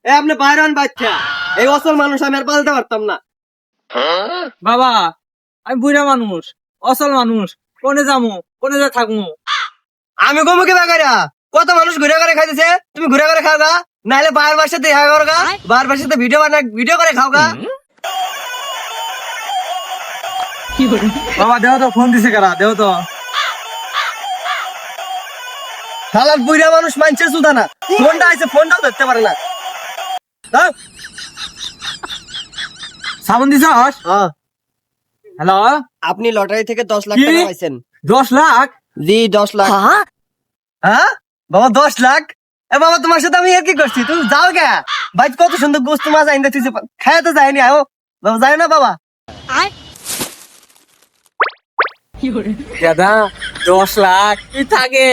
আপনি বাইরান বাচ্চা, এই অসল মানুষ আমি আর পালতে পারতাম না। বাবা আমি বুড়া মানুষ, অসল মানুষ, কোনে যামু কোনে যা থাকমু? আমি কমু কি বাগাইরা? কত মানুষ ঘুরে ঘুরে খাইতেছে, তুমি ঘুরে ঘুরে খাও গা, নাহলে বারবার সাথে দেখা করো গা, বারবার সাথে ভিডিও করে খাও গা। বাবা দেও তো, ফোন দিছে কারা, দেও তো। শালা বুড়া মানুষ মানছে সুদা না, ফোনটা আছে ফোনটাও ধরতে পারে না। দাও। সাবন দিছস? হ্যাঁ, হ্যালো, আপনি লটারি থেকে 10 লাখ কি? টাকা পাইছেন। 10 লাখ? জি 10 লাখ। হ্যাঁ বাবা 10 লাখ? এ বাবা তোমার সাথে আমি আর কি করছি, তুমি যাও গে। ভাই কত সুন্দর গোস্ত মাছ আইন দিতেছে, খায় তো যায়নি, আও বাবা যায় না বাবা। দাদা 10 লাখ তুই থাকে।